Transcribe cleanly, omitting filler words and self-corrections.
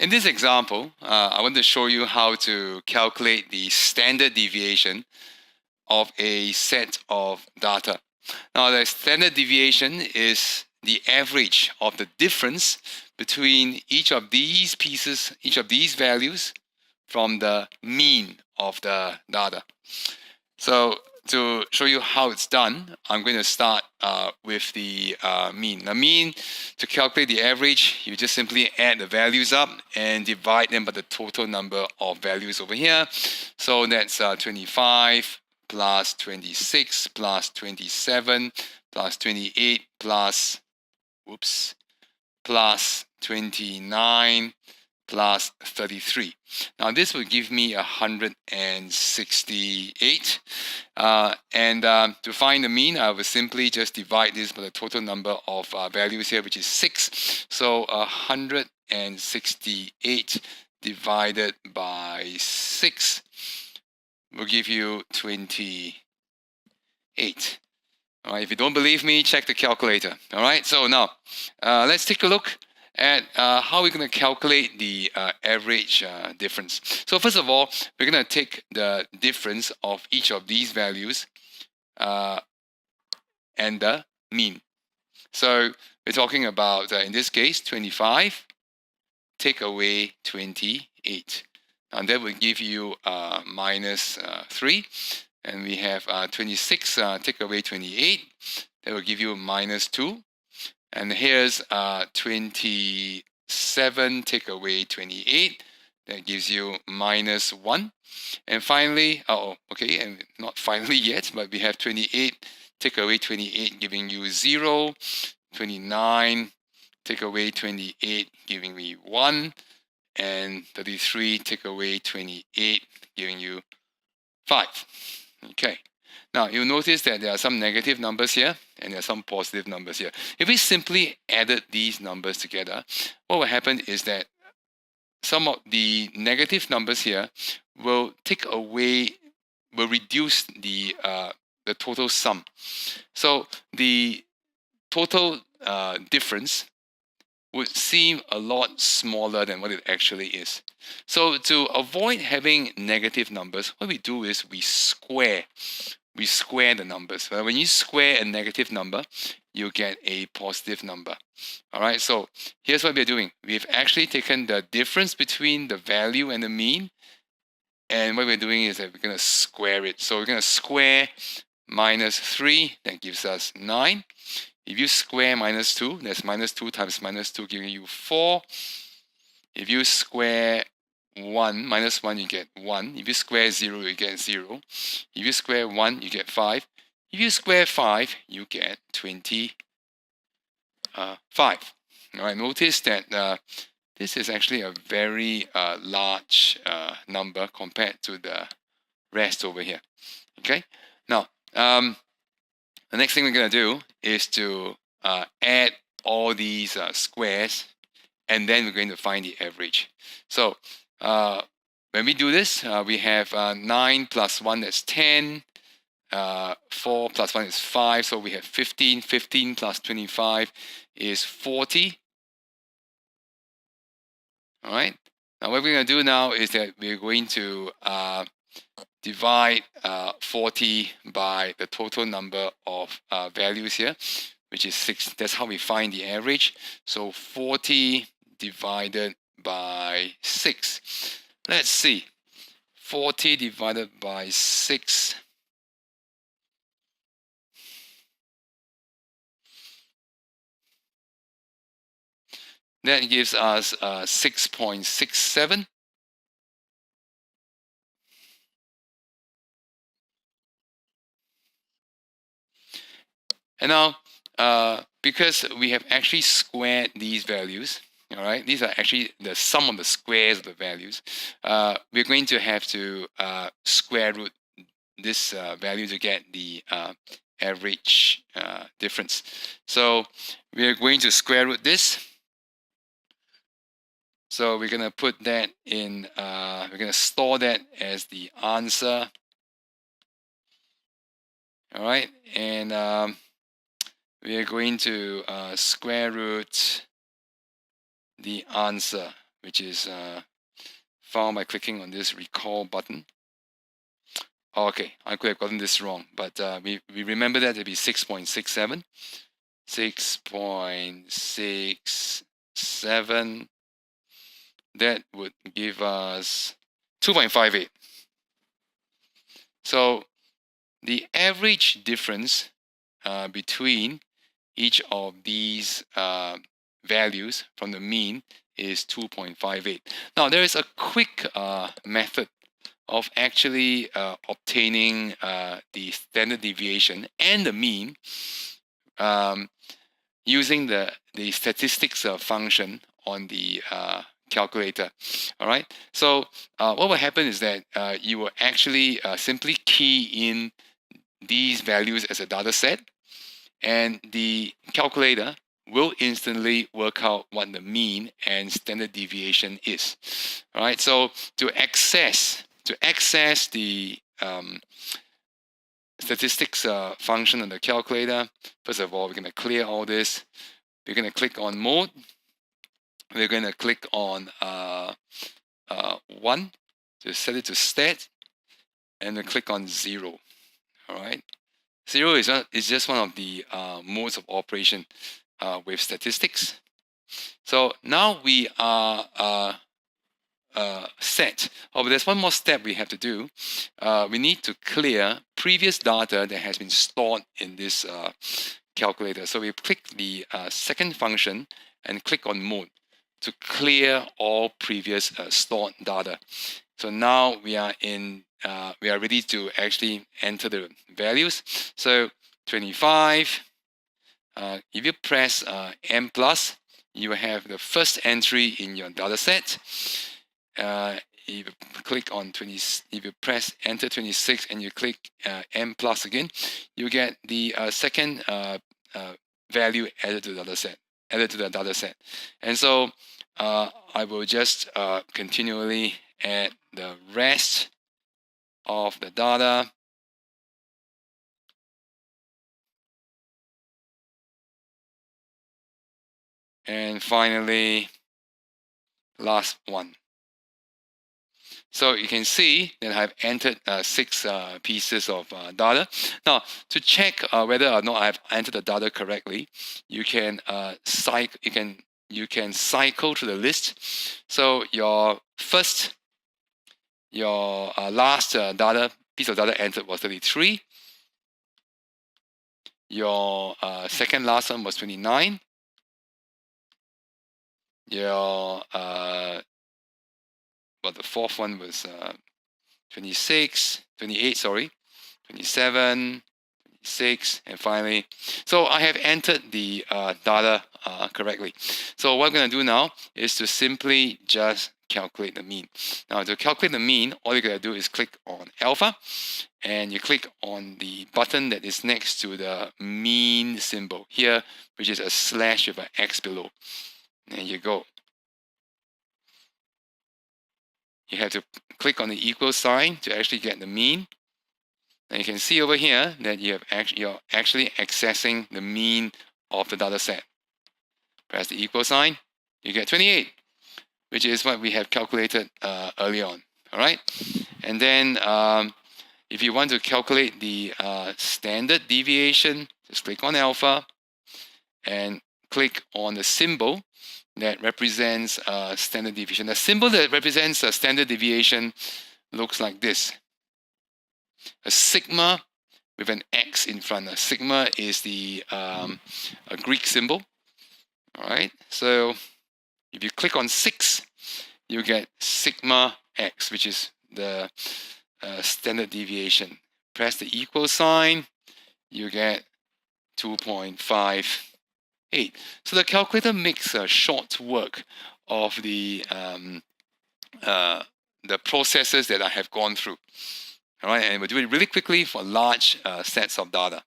In this example, I want to show you how to calculate the standard deviation of a set of data. Now, the standard deviation is the average of the difference between each of these pieces, each of these values from the mean of the data. So to show you how it's done, I'm going to start with the mean. The mean, to calculate the average, you just simply add the values up and divide them by the total number of values over here. So that's 25 plus 26 plus 27 plus 28 plus, plus 29 plus 33. Now this will give me 168. To find the mean, I will simply just divide this by the total number of values here, which is 6. So 168 divided by 6 will give you 28. All right, if you don't believe me, check the calculator. All right, so now let's take a look at how we're going to calculate the average difference. So first of all, we're going to take the difference of each of these values and the mean. So we're talking about, in this case, 25 take away 28. And that will give you minus 3. And we have 26 take away 28. That will give you minus 2. And here's 27 take away 28. That gives you minus 1. And finally, and not finally yet, but we have 28 take away 28 giving you 0. 29 take away 28 giving me 1. And 33 take away 28 giving you 5. Okay. Now, you'll notice that there are some negative numbers here and there are some positive numbers here. If we simply added these numbers together, what will happen is that some of the negative numbers here will reduce the total sum. So the total difference would seem a lot smaller than what it actually is. So to avoid having negative numbers, what we do is we square the numbers. When you square a negative number, you get a positive number. All right, so here's what we're doing. We've actually taken the difference between the value and the mean, and what we're doing is that we're going to square it. So we're going to square minus 3, that gives us 9. If you square minus 2, that's minus 2 times minus 2 giving you 4. If you square 1, minus 1, you get 1. If you square 0, you get 0. If you square 1, you get 5. If you square 5, you get 25. All right, notice that this is actually a very large number compared to the rest over here. Okay, now the next thing we're going to do is to add all these squares, and then we're going to find the average. So when we do this, we have 9 plus 1, that's 10. 4 plus 1 is 5, so we have 15. 15 plus 25 is 40. All right. Now what we're going to do now is that we're going to divide 40 by the total number of values here, which is 6. That's how we find the average. So 40 divided by 6. Let's see. 40 divided by 6. That gives us 6.67. And now, because we have actually squared these values, all right, these are actually the sum of the squares of the values, we're going to have to square root this value to get the average difference. So we're going to square root this. So we're going to put that in, we're going to store that as the answer. All right, and we are going to square root the answer, which is found by clicking on this recall button. Okay, I could have gotten this wrong, but we remember that to be 6.67. 6.67. That would give us 2.58. So the average difference between each of these values from the mean is 2.58. Now there is a quick method of actually obtaining the standard deviation and the mean using the statistics function on the calculator. All right. So what will happen is that you will actually simply key in these values as a data set, and the calculator will instantly work out what the mean and standard deviation is. All right. So to access the statistics function on the calculator, first of all, we're going to clear all this. We're going to click on mode. We're going to click on 1 to set it to stat, and then click on 0. All right. 0 is just one of the modes of operation with statistics. So now we are set. Oh, but there's one more step we have to do. We need to clear previous data that has been stored in this calculator. So we click the second function and click on mode to clear all previous stored data. So now we are ready to actually enter the values. So 25. If you press M+, you have the first entry in your data set. If you click on 20, if you press enter 26 and you click M+ again, you get the second value added to the data set. And so I will just continually add the rest of the data. And finally, last one. So you can see that I've entered 6 pieces of data. Now, to check whether or not I've entered the data correctly, you can cycle through the list. So your last piece of data entered was 33. Your second last one was 29. Your the fourth one was 28, sorry, 27, 26, and finally, so I have entered the data correctly. So what I'm going to do now is to simply just calculate the mean. Now to calculate the mean, all you got to do is click on alpha, and you click on the button that is next to the mean symbol here, which is a slash with an X below. There you go. You have to click on the equal sign to actually get the mean. And you can see over here that you're actually accessing the mean of the data set. Press the equal sign, you get 28, which is what we have calculated early on. All right. And then if you want to calculate the standard deviation, just click on alpha and click on the symbol that represents standard deviation. The symbol that represents a standard deviation looks like this. A sigma with an X in front. A sigma is the a Greek symbol. All right. So if you click on 6, you get sigma X, which is the standard deviation. Press the equal sign, you get 2.58. So the calculator makes a short work of the processes that I have gone through. All right, and we'll do it really quickly for large sets of data.